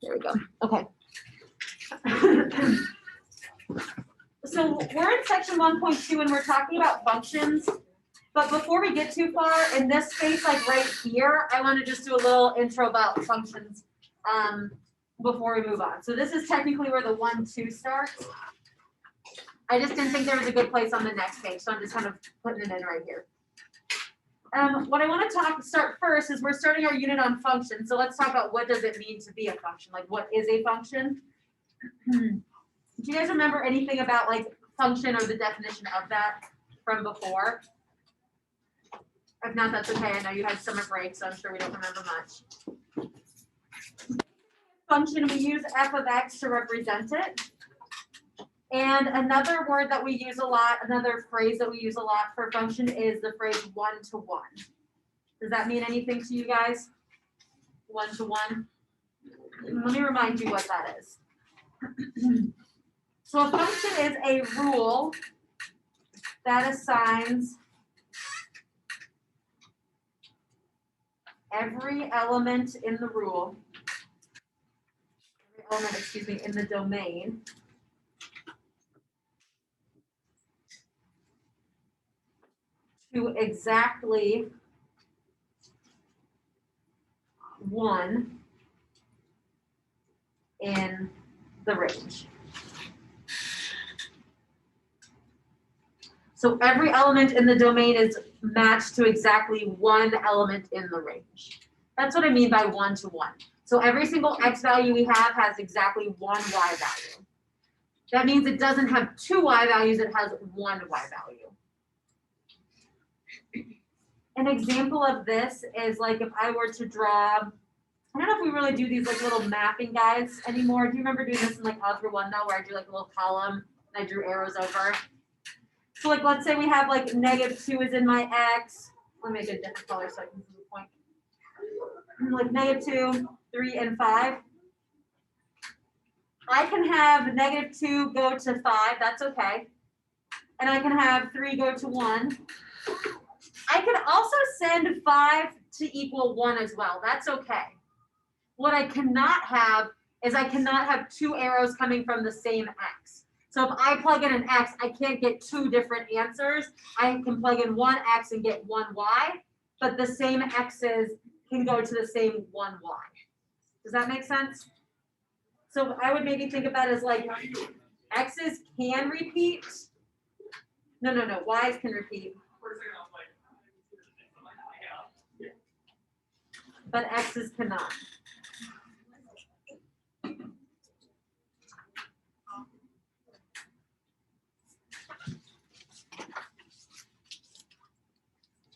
There we go. Okay. So we're in section 1.2 and we're talking about functions. But before we get too far, in this space, like right here, I want to just do a little intro about functions before we move on. So this is technically where the 1-2 starts. I just didn't think there was a good place on the next page, so I'm just kind of putting it in right here. What I want to start first is we're starting our unit on functions. So let's talk about what does it mean to be a function? Like what is a function? Do you guys remember anything about like function or the definition of that from before? If not, that's okay. I know you had summer break, so I'm sure we don't remember much. Function, we use f of x to represent it. And another word that we use a lot, another phrase that we use a lot for function is the phrase one-to-one. Does that mean anything to you guys? One-to-one? Let me remind you what that is. So a function is a rule that assigns every element in the rule, in the domain to exactly one in the range. So every element in the domain is matched to exactly one element in the range. That's what I mean by one-to-one. So every single x value we have has exactly one y value. That means it doesn't have two y values, it has one y value. An example of this is like if I were to draw, I don't know if we really do these like little mapping guides anymore. Do you remember doing this in like Algebra 1 though, where I drew like a little column and I drew arrows over? So like let's say we have like -2 is in my x. Let me make a different color so I can see the point. Like -2, 3, and 5. I can have -2 go to 5, that's okay. And I can have 3 go to 1. I can also send 5 to equal 1 as well, that's okay. What I cannot have is I cannot have two arrows coming from the same x. So if I plug in an x, I can't get two different answers. I can plug in one x and get one y, but the same x's can go to the same one y. Does that make sense? So I would maybe think of that as like x's can repeat. No, y's can repeat. But x's cannot.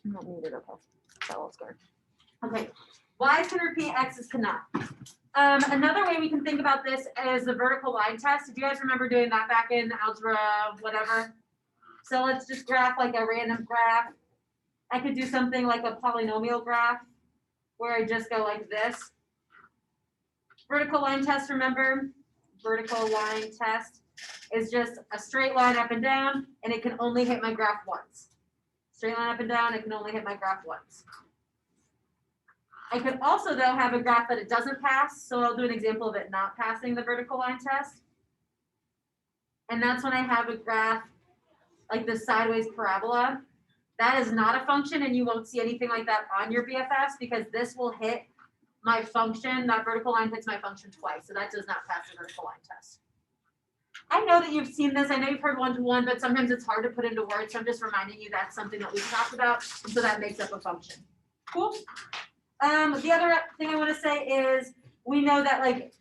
I'm not muted, okay. So let's go. Okay, y's can repeat, x's cannot. Another way we can think about this is the vertical line test. Did you guys remember doing that back in algebra, whatever? So let's just graph like a random graph. I could do something like a polynomial graph where I just go like this. Vertical line test, remember? Vertical line test is just a straight line up and down, and it can only hit my graph once. Straight line up and down, it can only hit my graph once. I could also, though, have a graph that it doesn't pass, so I'll do an example of it not passing the vertical line test. And that's when I have a graph like this sideways parabola. That is not a function, and you won't see anything like that on your BFS because this will hit my function, that vertical line hits my function twice, so that does not pass the vertical line test. I know that you've seen this, I know you've heard one-to-one, but sometimes it's hard to put into words, so I'm just reminding you that's something that we've talked about, and so that makes up a function. Cool? The other thing I want to say is we know that like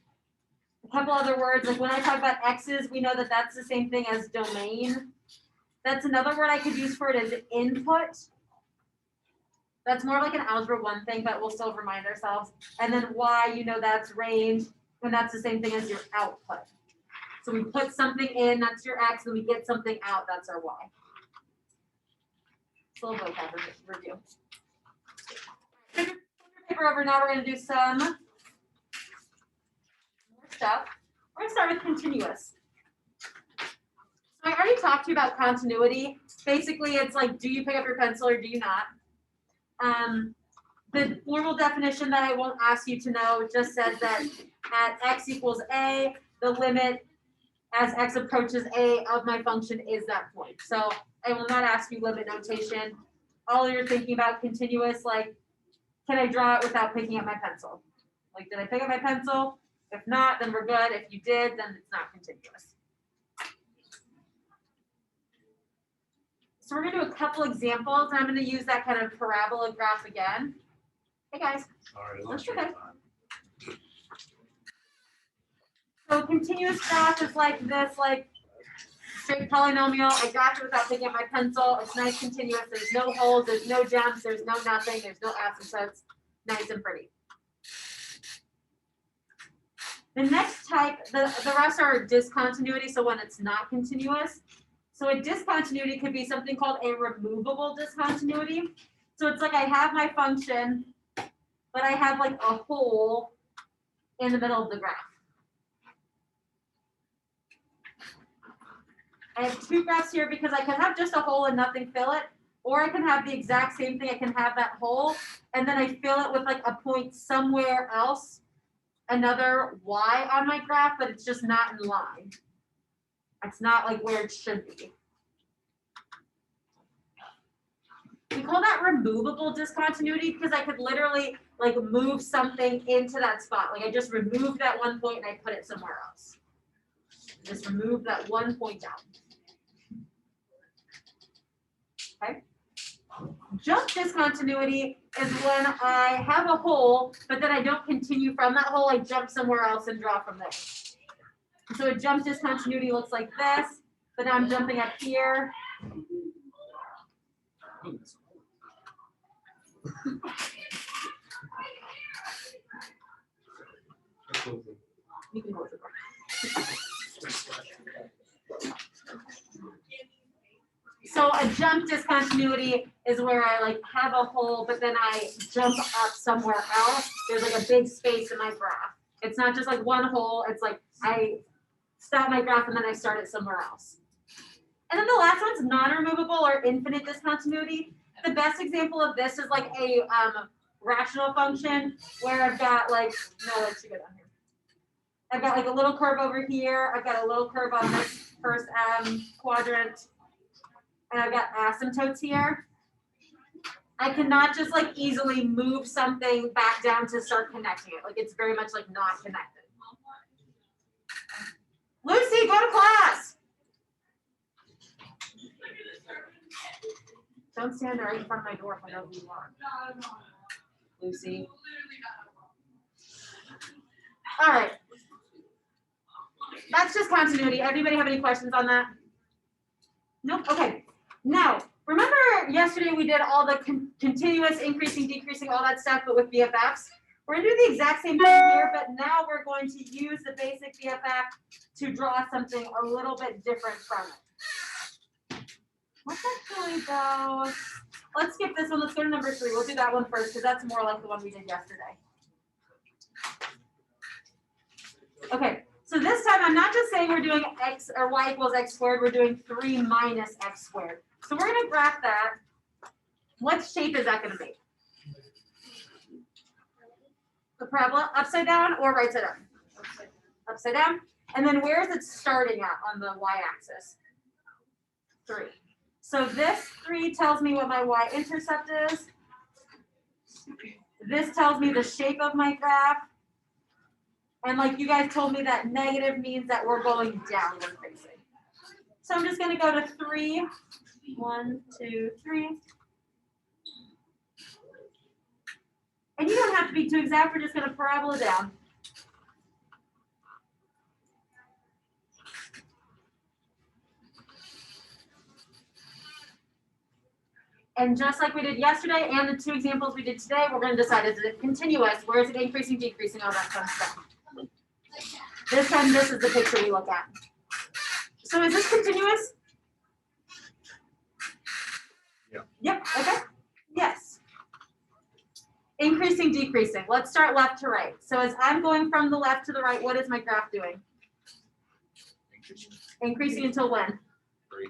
a couple other words, like when I talk about x's, we know that that's the same thing as domain. That's another word I could use for it as input. That's more like an algebra 1 thing, but we'll still remind ourselves. And then y, you know that's range, and that's the same thing as your output. So we put something in, that's your x, and we get something out, that's our y. It's a little vocab review. Paper over, now we're going to do some more stuff. We're going to start with continuous. So I already talked to you about continuity. Basically, it's like, do you pick up your pencil or do you not? The formal definition that I won't ask you to know just says that at x equals a, the limit as x approaches a of my function is that point. So I will not ask you limit notation. All you're thinking about continuous, like, can I draw it without picking up my pencil? Like, did I pick up my pencil? If not, then we're good. If you did, then it's not continuous. So we're gonna do a couple examples, and I'm gonna use that kind of parabola graph again. Hey guys. Sorry, That's okay. So continuous graph is like this, like straight polynomial. I graphed it without picking up my pencil. It's nice continuous. There's no holes, there's no jumps, there's no nothing, there's no asymptotes. Nice and pretty. The next type, the rest are discontinuity, so when it's not continuous. So a discontinuity could be something called a removable discontinuity. So it's like I have my function, but I have like a hole in the middle of the graph. I have two graphs here because I can have just a hole and nothing fill it, or I can have the exact same thing. I can have that hole, and then I fill it with like a point somewhere else, another y on my graph, but it's just not in line. It's not like where it should be. We call that removable discontinuity because I could literally like move something into that spot. Like I just removed that one point and I put it somewhere else. Just remove that one point out. Okay. Jump discontinuity is when I have a hole, but then I don't continue from that hole. I jump somewhere else and draw from there. So a jump discontinuity looks like this, but now I'm jumping up here. You can close the door. So a jump discontinuity is where I like have a hole, but then I jump up somewhere else. There's like a big space in my graph. It's not just like one hole. It's like I stop my graph and then I start it somewhere else. And then the last one's non-removable or infinite discontinuity. The best example of this is like a rational function where I've got like, no, let's go down here. I've got like a little curve over here. I've got a little curve on this first quadrant. And I've got asymptotes here. I cannot just like easily move something back down to start connecting it. Like it's very much like not connected. Lucy, go to class. Don't stand right in front of my door if I know who you are. Lucy. All right. That's just continuity. Anybody have any questions on that? Nope. Okay. Now, remember yesterday we did all the continuous, increasing, decreasing, all that stuff, but with BFFs? We're going to do the exact same thing here, but now we're going to use the basic BFF to draw something a little bit different from it. Let's actually go, let's skip this one. Let's go to number 3. We'll do that one first because that's more like the one we did yesterday. Okay, so this time I'm not just saying we're doing x or y equals x squared, we're doing 3 minus x squared. So we're going to graph that. What shape is that going to make? The parabola, upside down or right side up? Upside down. And then where is it starting at on the y-axis? 3. So this 3 tells me what my y-intercept is. This tells me the shape of my graph. And like you guys told me that negative means that we're going downward facing. So I'm just going to go to 3. 1, 2, 3. And you don't have to be too exact. We're just going to parabola down. And just like we did yesterday and the 2 examples we did today, we're going to decide, is it continuous? Where is it increasing, decreasing, all that fun stuff. This time, this is the picture we look at. So is this continuous? Yeah. Yep, okay. Yes. Increasing, decreasing. Let's start left to right. So as I'm going from the left to the right, what is my graph doing? Increasing until when? 3.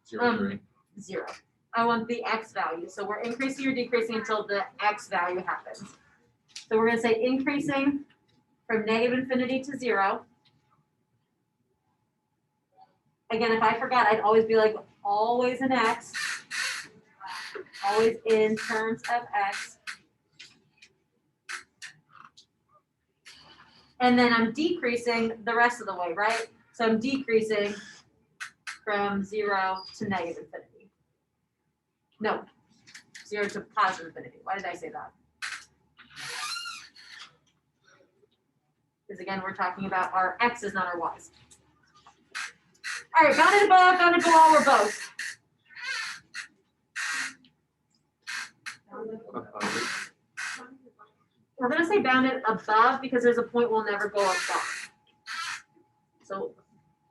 0, 3. 0. I want the x value. So we're increasing or decreasing until the x value happens. So we're going to say increasing from negative infinity to 0. Again, if I forgot, I'd always be like, always in x, always in terms of x. And then I'm decreasing the rest of the way, right? So I'm decreasing from 0 to negative infinity. No, 0 to positive infinity. Why did I say that? Because again, we're talking about our x's, not our y's. All right, bounded above, bounded below, or both. We're going to say bounded above because there's a point we'll never go above. So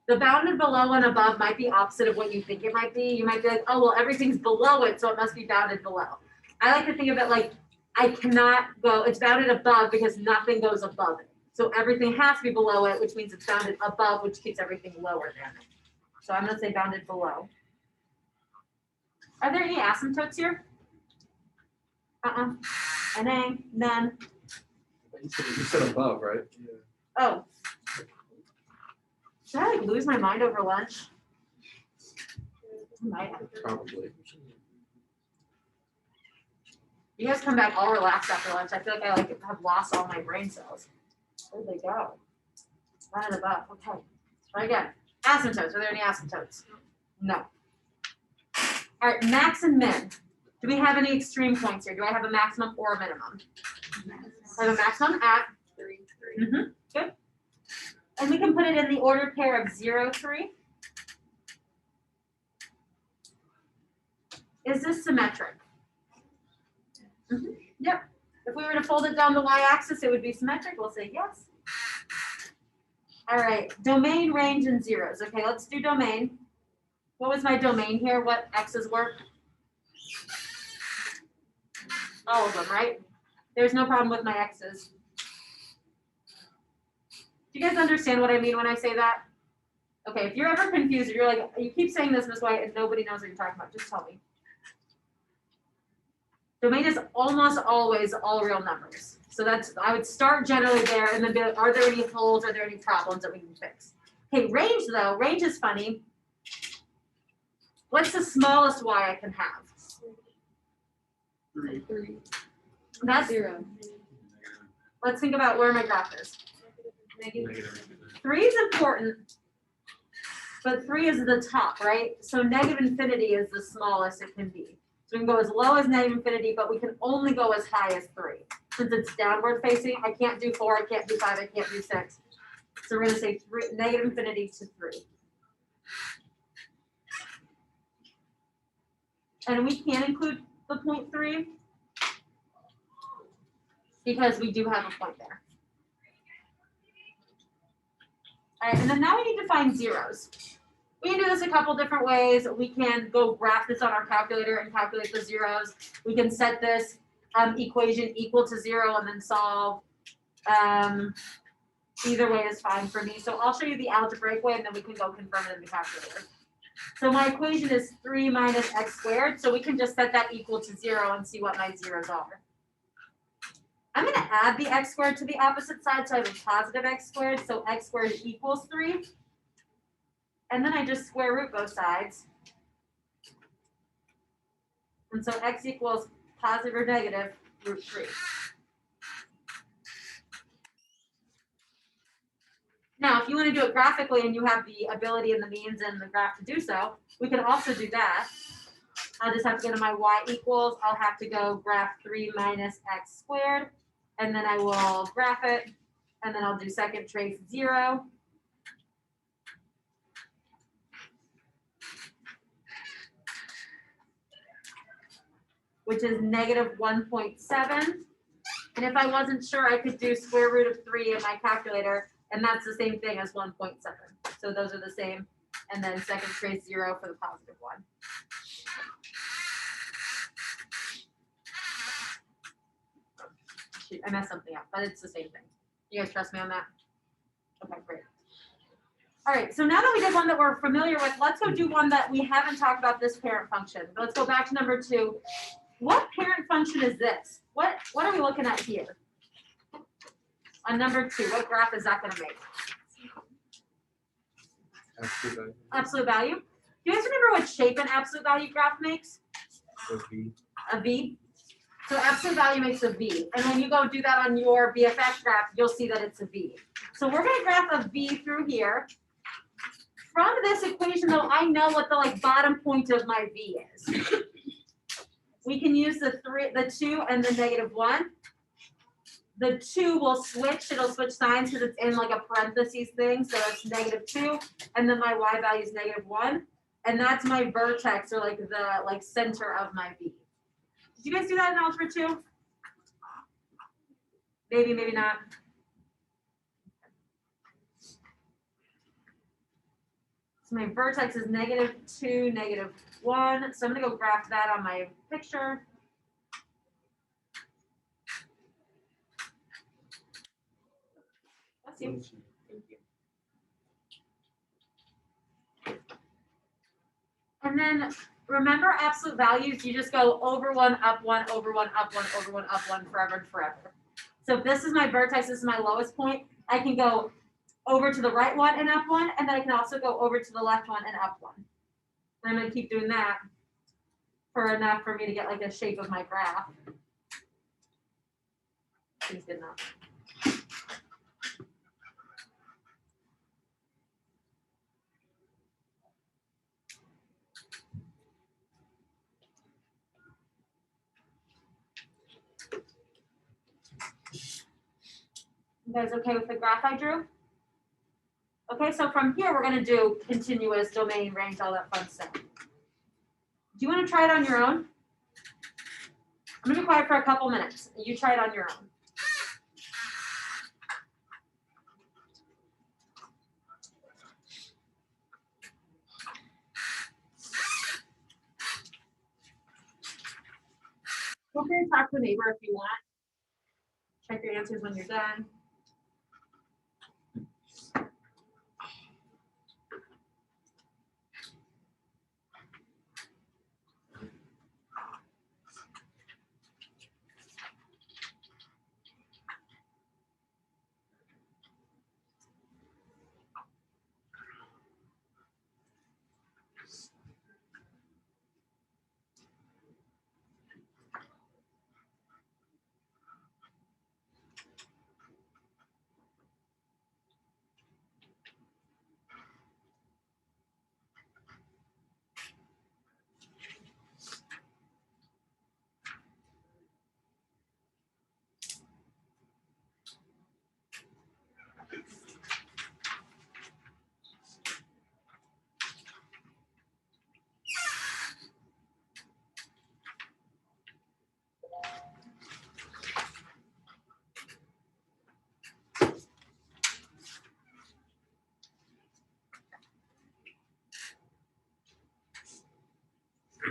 the bounded below and above might be opposite of what you think it might be. You might be like, oh, well, everything's below it, so it must be bounded below. I like to think of it like I cannot go, it's bounded above because nothing goes above it. So everything has to be below it, which means it's bounded above, which keeps everything lower than it. So I'm going to say bounded below. Are there any asymptotes here? NA, none. You said above, right? Yeah. Oh. Should I like lose my mind over lunch? I might have to. Probably. You guys come back all relaxed after lunch. I feel like I have lost all my brain cells. Where'd they go? Right above. Okay. Try again. Asymptotes. Are there any asymptotes? No. All right. Max and min. Do we have any extreme points here? Do I have a maximum or a minimum? I have a maximum at 3. Good. And we can put it in the ordered pair of 0, 3. Is this symmetric? Yep. If we were to fold it down the y-axis, it would be symmetric. We'll say yes. All right. Domain, range, and zeros. Okay, let's do domain. What was my domain here? What x's were? All of them, right? There's no problem with my x's. Do you guys understand what I mean when I say that? Okay, if you're ever confused, if you're like, you keep saying this way and nobody knows what you're talking about, just tell me. Domain is almost always all real numbers. So that's, I would start generally there and then be like, are there any holes? Are there any problems that we can fix? Okay, range though, range is funny. What's the smallest y I can have? 3. That's 0. Let's think about where my graph is. Negative. 3 is important, but 3 is the top, right? So negative infinity is the smallest it can be. So we can go as low as negative infinity, but we can only go as high as 3. Since it's downward facing, I can't do 4, I can't do 5, I can't do 6. So we're going to say negative infinity to 3. And we can include the point 3 because we do have a point there. All right, and then now we need to find zeros. We can do this a couple different ways. We can go graph this on our calculator and calculate the zeros. We can set this equation equal to 0 and then solve. Either way is fine for me. So I'll show you the algebraic way and then we can go confirm it in the calculator. So my equation is 3 minus x squared. So we can just set that equal to 0 and see what my zeros are. I'm going to add the x squared to the opposite side, so I have a positive x squared, so x squared equals 3. And then I just square root both sides. And so x equals positive or negative root 3. Now, if you want to do it graphically and you have the ability and the means and the graph to do so, we can also do that. I'll just have to go to my y equals. I'll have to go graph 3 minus x squared. And then I will graph it, and then I'll do second trace 0. Which is negative 1.7. And if I wasn't sure, I could do square root of 3 in my calculator, and that's the same thing as 1.7. So those are the same. And then second trace 0 for the positive one. I messed something up, but it's the same thing. You guys trust me on that? Okay, great. All right, so now that we did one that we're familiar with, let's go do one that we haven't talked about, this parent function. Let's go back to number 2. What parent function is this? What are we looking at here? On number 2, what graph is that gonna make? Absolute value. Absolute value. Do you guys remember what shape an absolute value graph makes? So B. A V. So absolute value makes a V. And when you go do that on your BFX graph, you'll see that it's a V. So we're gonna graph a V through here. From this equation though, I know what the bottom point of my V is. We can use the 2 and the -1. The 2 will switch, it'll switch signs because it's in a parentheses thing. So it's -2, and then my Y value is -1. And that's my vertex, or the center of my V. Did you guys do that in algebra 2? Maybe, maybe not. So my vertex is -2, -1. So I'm gonna go graph that on my picture. That's you. And then remember absolute values, you just go over 1, up 1, over 1, up 1, over 1, up 1, forever and forever. So if this is my vertex, this is my lowest point, I can go over to the right 1 and up 1, and then I can also go over to the left 1 and up 1. And I'm gonna keep doing that for enough for me to get a shape of my graph. Seems good enough. You guys okay with the graph I drew? Okay, so from here, we're gonna do continuous, domain, range, all that fun stuff. Do you wanna try it on your own? I'm gonna be quiet for a couple minutes. You try it on your own. Feel free to talk to a neighbor if you want. Check your answers when you're done.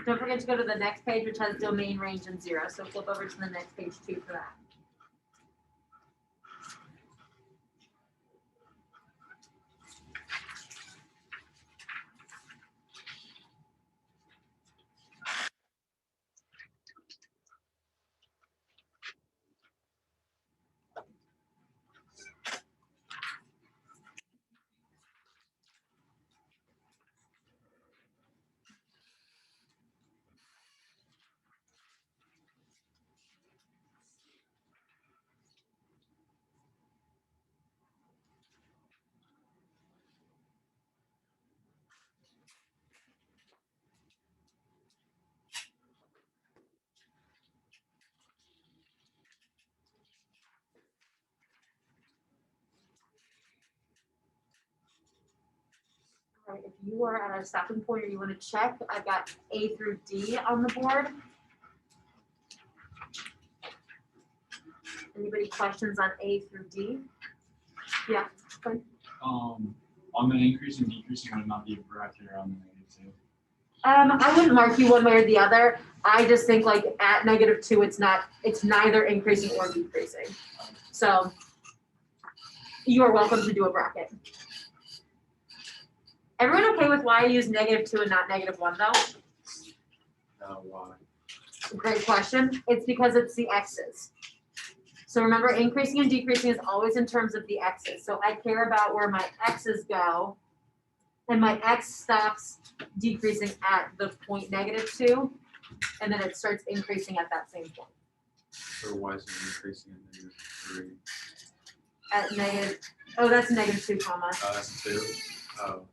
Don't forget to go to the next page, which has domain, range, and 0. So flip over to the next page 2 for that. All right, if you are at a stopping point or you want to check, I've got A through D on the board. Anybody questions on A through D? Yeah. Fine. On the increase and decreasing, would it not be a bracket around the -2? I wouldn't mark you one way or the other. I just think at -2, it's neither increasing or decreasing. So you are welcome to do a bracket. Everyone okay with why I use -2 and not -1 though? Why? Great question. It's because it's the x's. So remember, increasing and decreasing is always in terms of the x's. So I care about where my x's go, and my x stops decreasing at the point -2, and then it starts increasing at that same point. So y is increasing in -3. At oh, that's -2 comma. Oh, that's 2. Oh.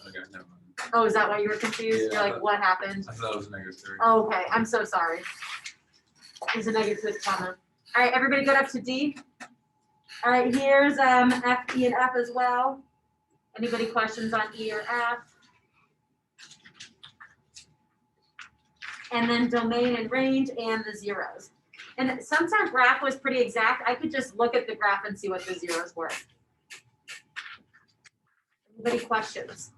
Okay, never mind. Oh, is that why you were confused? Yeah, You're like, what happened? I thought it was -3. Oh, okay, I'm so sorry. There's a -2 comma. All right, everybody good up to D? All right, here's F, E, and F as well. Anybody questions on E or F? And then domain and range and the zeros. And since our graph was pretty exact, I could just look at the graph and see what the zeros were. Anybody questions?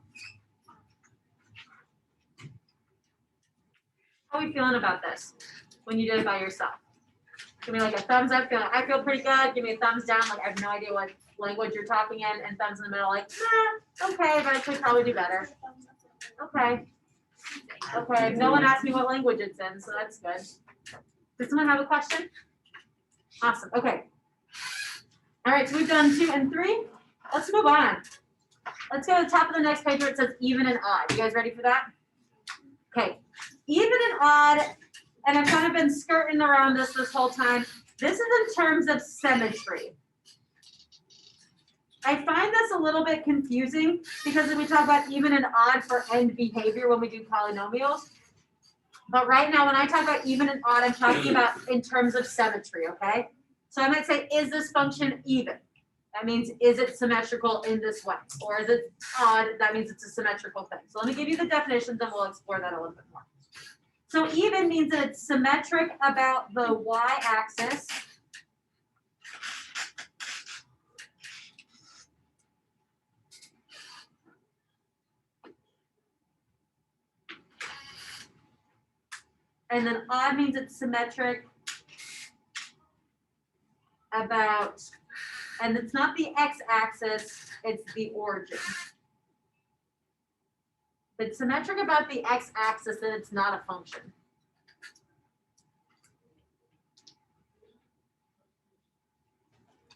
How are we feeling about this when you did it by yourself? Give me like a thumbs up, I feel pretty good. Give me a thumbs down, like I have no idea what language you're talking in, and thumbs in the middle, like, okay, but I could probably do better. Okay. Okay, no one asked me what language it's in, so that's good. Does someone have a question? Awesome, okay. All right, so we've done 2 and 3. Let's move on. Let's go to the top of the next page where it says even and odd. You guys ready for that? Okay, even and odd, and I've kind of been skirting around this whole time. This is in terms of symmetry. I find this a little bit confusing because we talk about even and odd for end behavior when we do polynomials. But right now, when I talk about even and odd, I'm talking about in terms of symmetry, okay? So I might say, is this function even? That means, is it symmetrical in this way? Or is it odd? That means it's a symmetrical thing. So let me give you the definitions and we'll explore that a little bit more. So even means that it's symmetric about the y-axis. And then odd means it's symmetric about, and it's not the x-axis, it's the origin. If it's symmetric about the x-axis, then it's not a function.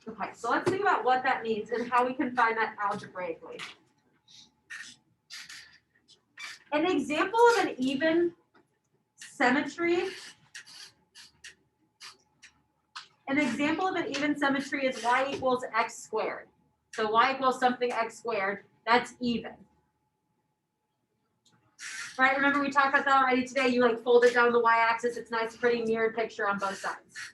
Okay, so let's think about what that means and how we can find that algebraically. An example of an even symmetry. An example of an even symmetry is y equals x squared. So y equals something x squared, that's even. Right, remember we talked about that already today. You like fold it down the y-axis. It's nice, pretty mirrored picture on both sides.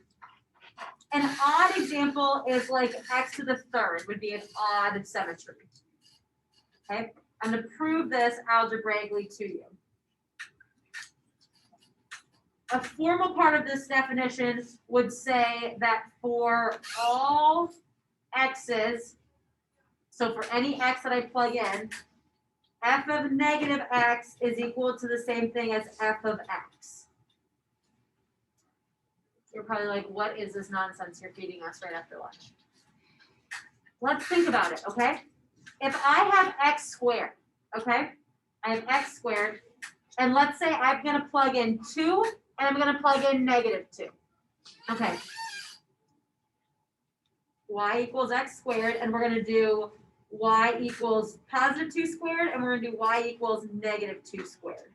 An odd example is like x to the third would be an odd symmetry. Okay, I'm going to prove this algebraically to you. A formal part of this definition would say that for all x's, so for any x that I plug in, f of negative x is equal to the same thing as f of x. You're probably like, what is this nonsense you're feeding us right after lunch? Let's think about it, okay? If I have x squared, okay? I have x squared, and let's say I'm going to plug in 2, and I'm going to plug in -2. Okay. Y equals x squared, and we're going to do y equals +2 squared, and we're going to do y equals -2 squared.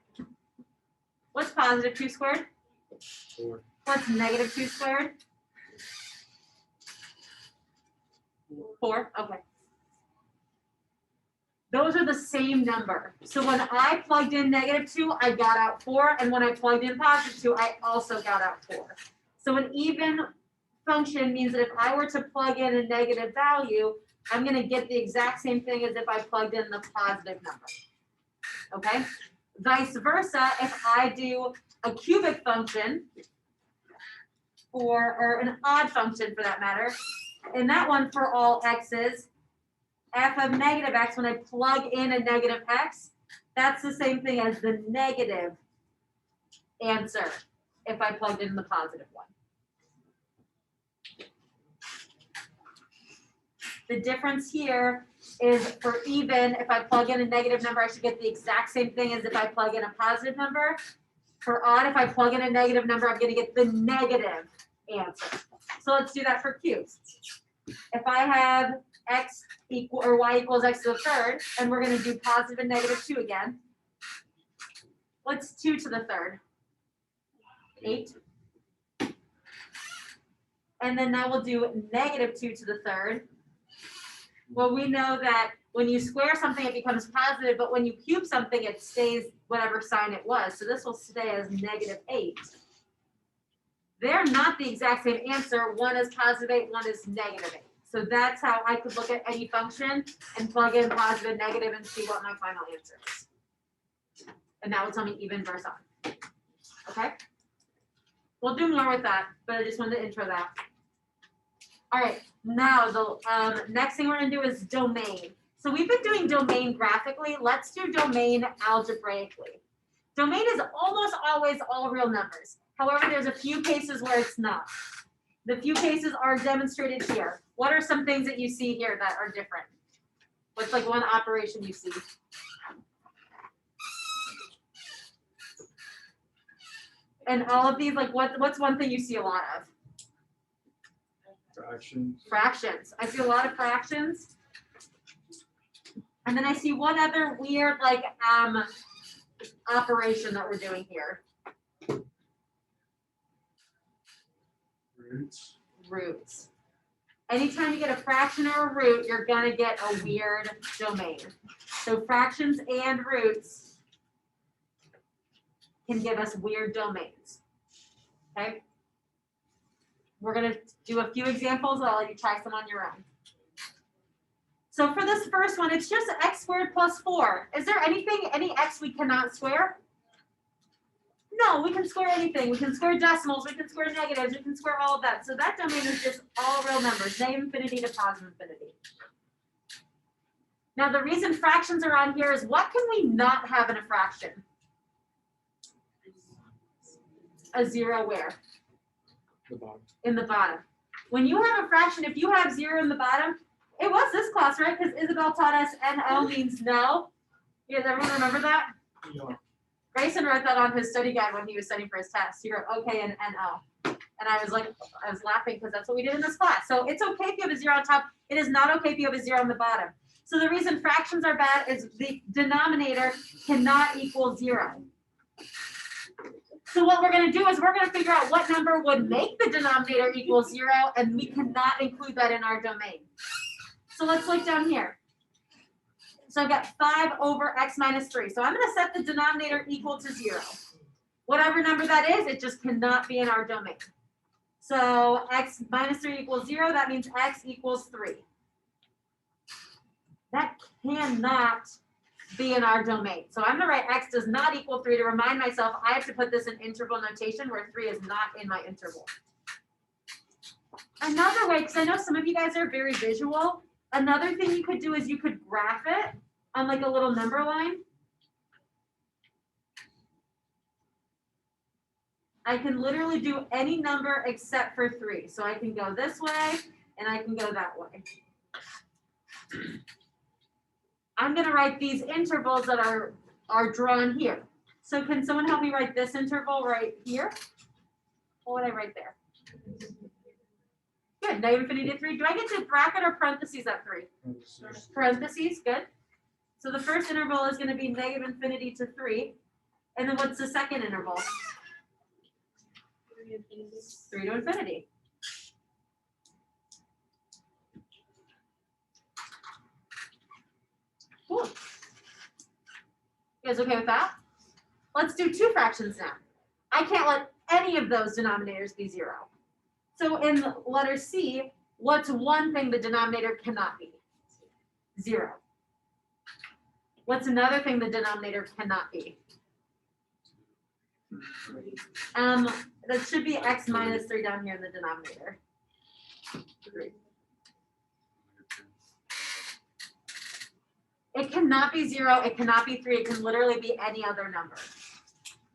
What's +2 squared? 4. What's -2 squared? 4. Okay. Those are the same number. So when I plugged in -2, I got out 4. And when I plugged in +2, I also got out 4. So an even function means that if I were to plug in a negative value, I'm going to get the exact same thing as if I plugged in the positive number. Okay? Vice versa, if I do a cubic function, or an odd function for that matter, in that one for all x's, f of negative x, when I plug in a negative x, that's the same thing as the negative answer if I plugged in the positive one. The difference here is for even, if I plug in a negative number, I should get the exact same thing as if I plug in a positive number. For odd, if I plug in a negative number, I'm going to get the negative answer. So let's do that for cubes. If I have x equal or y equals x to the third, and we're going to do positive and negative 2 again. What's 2 to the third? 8. And then now we'll do negative 2 to the third. Well, we know that when you square something, it becomes positive, but when you cube something, it stays whatever sign it was. So this will stay as negative 8. They're not the exact same answer. One is positive 8, one is negative 8. So that's how I could look at any function and plug in positive and negative and see what my final answer is. And that will tell me even versus odd. Okay? We'll do more with that, but I just wanted to intro that. All right, now the next thing we're gonna do is domain. So we've been doing domain graphically. Let's do domain algebraically. Domain is almost always all real numbers. However, there's a few cases where it's not. The few cases are demonstrated here. What are some things that you see here that are different? What's like one operation you see? And all of these, like what's one thing you see a lot of? Fractions. Fractions. I see a lot of fractions. And then I see one other weird like operation that we're doing here. Roots. Roots. Anytime you get a fraction or a root, you're gonna get a weird domain. So fractions and roots can give us weird domains. Okay? We're gonna do a few examples, and I'll let you try some on your own. So for this first one, it's just x squared plus 4. Is there any x we cannot square? No, we can square anything. We can square decimals, we can square negatives, we can square all of that. So that domain is just all real numbers, negative infinity to positive infinity. Now the reason fractions are on here is what can we not have in a fraction? A 0 where? The bottom. In the bottom. When you have a fraction, if you have 0 in the bottom, it was this class, right? Because Isabel taught us NO means no. You guys everyone remember that? Yeah. Grayson wrote that on his study guide when he was studying for his test. He wrote okay and NO. And I was laughing because that's what we did in this class. So it's okay if you have a 0 on top. It is not okay if you have a 0 on the bottom. So the reason fractions are bad is the denominator cannot equal 0. So what we're going to do is we're going to figure out what number would make the denominator equal 0, and we cannot include that in our domain. So let's look down here. So I've got 5 over x minus 3. So I'm going to set the denominator equal to 0. Whatever number that is, it just cannot be in our domain. So x minus 3 equals 0. That means x equals 3. That cannot be in our domain. So I'm going to write x does not equal 3 to remind myself I have to put this in interval notation where 3 is not in my interval. Another way, because I know some of you guys are very visual, another thing you could do is you could graph it on like a little number line. I can literally do any number except for 3. So I can go this way and I can go that way. I'm going to write these intervals that are drawn here. So can someone help me write this interval right here? What would I write there? Good, negative infinity to 3. Do I get to bracket or parentheses at 3? Parentheses, good. So the first interval is going to be negative infinity to 3. And then what's the second interval? 3 to infinity. Cool. You guys okay with that? Let's do 2 fractions now. I can't let any of those denominators be 0. So in letter C, what's one thing the denominator cannot be? 0. What's another thing the denominator cannot be? That should be x minus 3 down here in the denominator. 3. It cannot be 0, it cannot be 3, it can literally be any other number.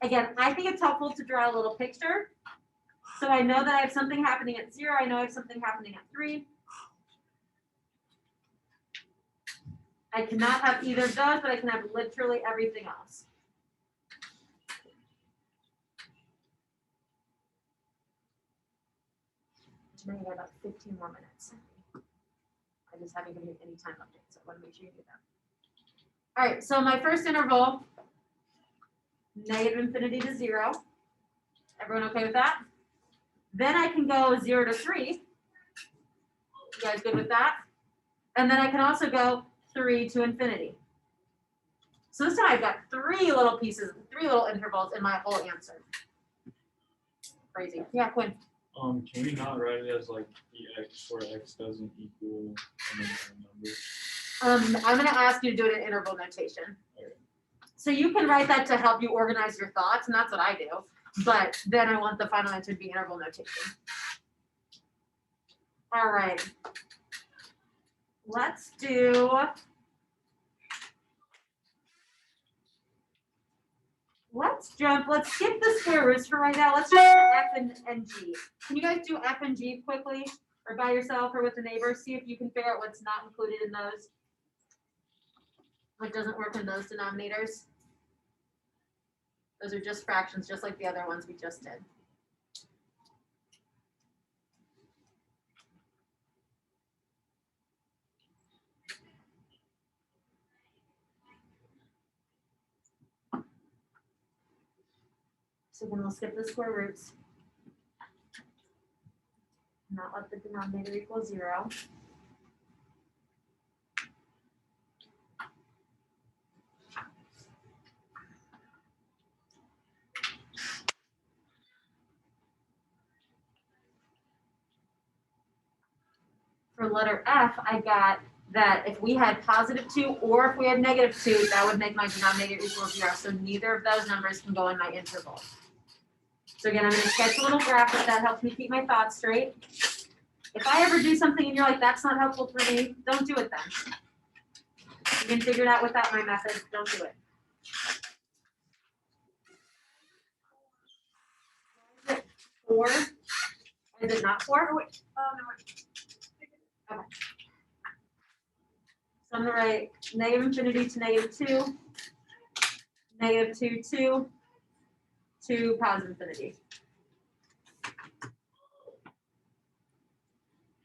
Again, I think it's helpful to draw a little picture. So I know that I have something happening at 0, I know I have something happening at 3. I cannot have either of those, but I can have literally everything else. Now you got about 15 more minutes. I just haven't given you any time updates, so I want to make sure you do that. All right, so my first interval, negative infinity to 0. Everyone okay with that? Then I can go 0 to 3. You guys good with that? And then I can also go 3 to infinity. So this time I've got 3 little pieces, 3 little intervals in my whole answer. Crazy. Yeah, Quinn. Can we not write it as like EX where X doesn't equal a number? I'm going to ask you to do it in interval notation. Okay. So you can write that to help you organize your thoughts, and that's what I do. But then I want the final answer to be interval notation. All right. Let's do. Let's skip the square roots for right now. Let's jump to F and G. Can you guys do F and G quickly, or by yourself, or with the neighbors? See if you can figure out what's not included in those. What doesn't work in those denominators. Those are just fractions, just like the other ones we just did. So then we'll skip the square roots. Not let the denominator equal 0. For letter F, I got that if we had +2 or if we had -2, that would make my denominator equal 0. So neither of those numbers can go in my interval. So again, I'm going to sketch a little graph if that helps me keep my thoughts straight. If I ever do something and you're like, that's not helpful for me, don't do it then. You can figure it out without my method. Don't do it. Is it 4? Is it not 4? Oh, wait. Oh, no, wait. Okay. So I'm going to write negative infinity to -2, -2, 2, to positive infinity.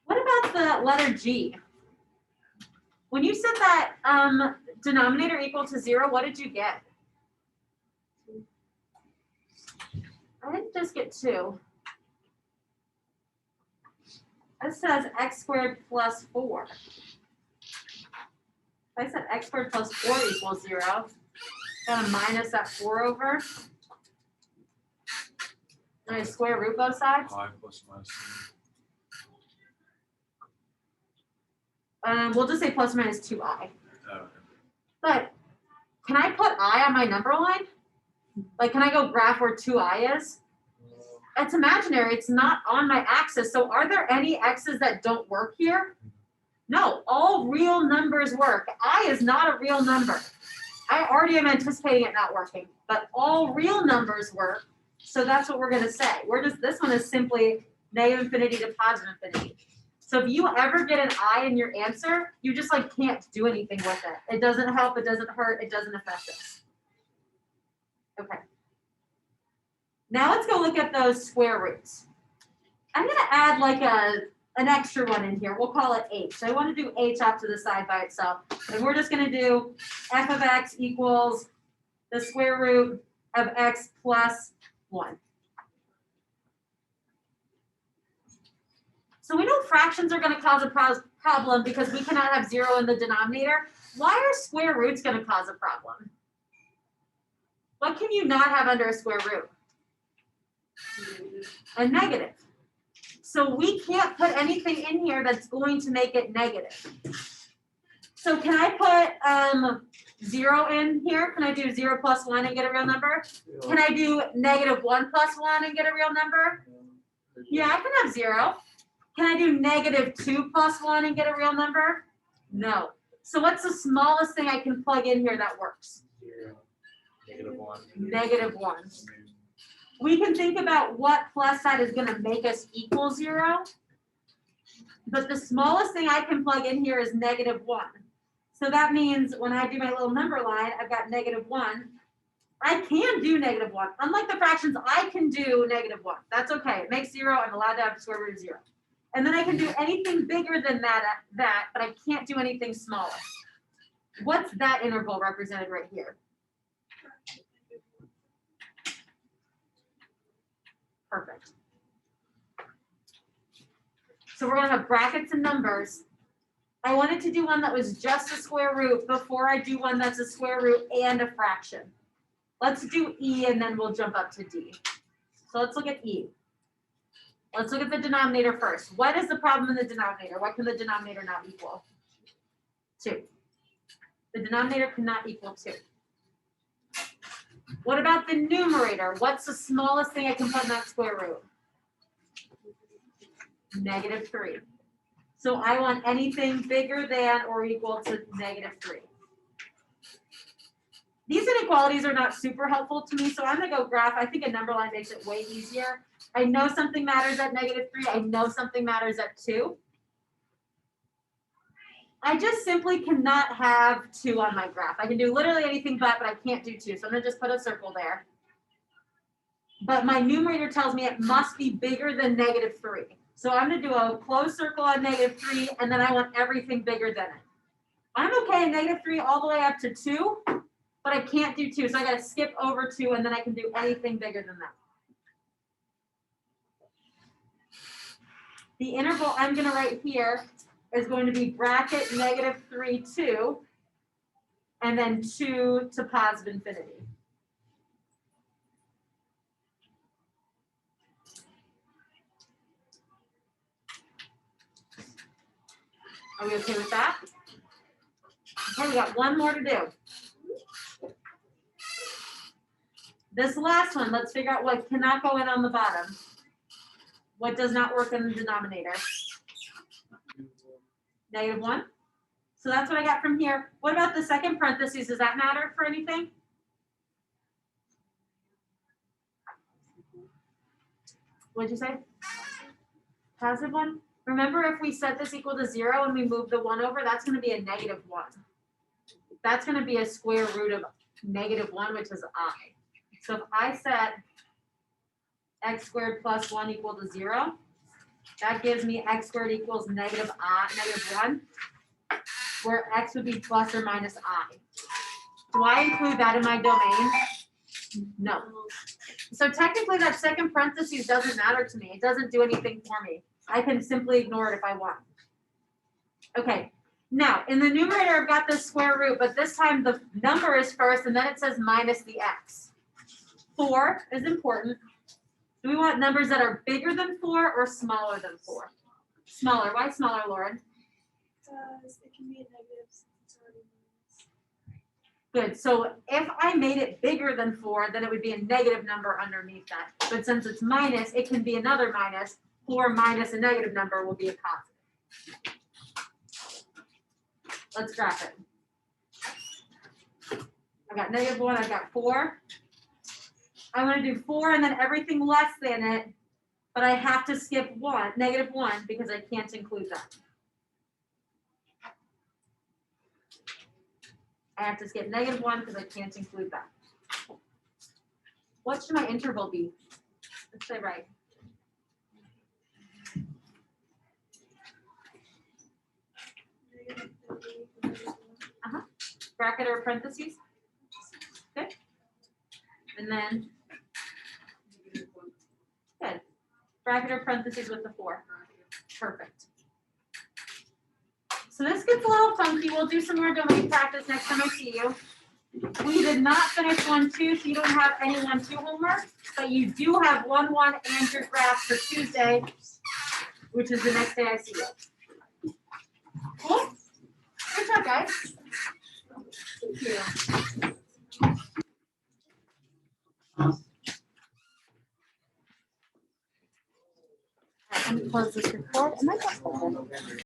What about the letter G? When you said that denominator equal to 0, what did you get? I didn't just get 2. It says x squared plus 4. I said x squared plus 4 equals 0. Got to minus that 4 over. And I square root both sides. 5 plus minus We'll just say plus or minus 2i. 2. Okay. But can I put I on my number line? Like, can I go graph where 2i is? It's imaginary. It's not on my axis. So are there any x's that don't work here? No, all real numbers work. I is not a real number. I already am anticipating it not working, but all real numbers work. So that's what we're going to say. This one is simply negative infinity to positive infinity. So if you ever get an I in your answer, you just like can't do anything with it. It doesn't help. It doesn't hurt. It doesn't affect us. Okay. Now let's go look at those square roots. I'm going to add like an extra one in here. We'll call it h. So I want to do h off to the side by itself. And we're just going to do f of x equals the square root of x plus 1. So we know fractions are going to cause a problem because we cannot have 0 in the denominator. Why are square roots going to cause a problem? What can you not have under a square root? A negative. So we can't put anything in here that's going to make it negative. So can I put 0 in here? Can I do 0 plus 1 and get a real number? Can I do -1 plus 1 and get a real number? Yeah, I can have 0. Can I do -2 plus 1 and get a real number? No. So what's the smallest thing I can plug in here that works? 0. -1. -1. We can think about what plus side is going to make us equal 0. But the smallest thing I can plug in here is -1. So that means when I do my little number line, I've got -1. I can do -1. Unlike the fractions, I can do -1. That's okay. It makes 0. I'm allowed to have square root of 0. And then I can do anything bigger than that, but I can't do anything smaller. What's that interval represented right here? Perfect. So we're gonna have brackets and numbers. I wanted to do one that was just a square root before I do one that's a square root and a fraction. Let's do E and then we'll jump up to D. So let's look at E. Let's look at the denominator first. What is the problem in the denominator? What can the denominator not equal? 2. The denominator cannot equal 2. What about the numerator? What's the smallest thing I can put in that square root? -3. So I want anything bigger than or equal to -3. These inequalities are not super helpful to me, so I'm gonna go graph. I think a number line makes it way easier. I know something matters at -3. I know something matters at 2. I just simply cannot have 2 on my graph. I can do literally anything but I can't do 2. So I'm gonna just put a circle there. But my numerator tells me it must be bigger than -3. So I'm gonna do a closed circle on -3, and then I want everything bigger than it. I'm okay at -3 all the way up to 2, but I can't do 2. So I gotta skip over 2, and then I can do anything bigger than that. The interval I'm gonna write here is going to be bracket -3, 2, and then 2 to positive infinity. Are we okay with that? Okay, we got one more to do. This last one, let's figure out what cannot go in on the bottom. What does not work in the denominator? -1. So that's what I got from here. What about the second parentheses? Does that matter for anything? What'd you say? Positive 1? Remember, if we set this equal to 0 and we move the 1 over, that's going to be a -1. That's going to be a square root of -1, which is I. So if I set x squared plus 1 equal to 0, that gives me x squared equals -1, where x would be plus or minus I. Do I include that in my domain? No. So technically that second parentheses doesn't matter to me. It doesn't do anything for me. I can simply ignore it if I want. Okay, now in the numerator I've got this square root, but this time the number is first and then it says minus the x. 4 is important. Do we want numbers that are bigger than 4 or smaller than 4? Smaller. Why smaller, Lauren? Because it can be a negative since it's already minus. Good. So if I made it bigger than 4, then it would be a negative number underneath that. But since it's minus, it can be another minus. 4 minus a negative number will be a positive. Let's graph it. I've got -1, I've got 4. I want to do 4 and then everything less than it, but I have to skip -1, because I can't include that. I have to skip -1 because I can't include that. What should my interval be? Let's say right. Bracket or parentheses. Okay. And then, good. Bracket or parentheses with the 4. Perfect. So this gets a little funky. We'll do some more domain practice next time I see you. We did not finish 1-2, so you don't have any 1-2 homework, but you do have 1-1 and your graph for Tuesday, which is the next day I see you. Cool? Good job, guys. Thank you. I'm going to close this record. Am I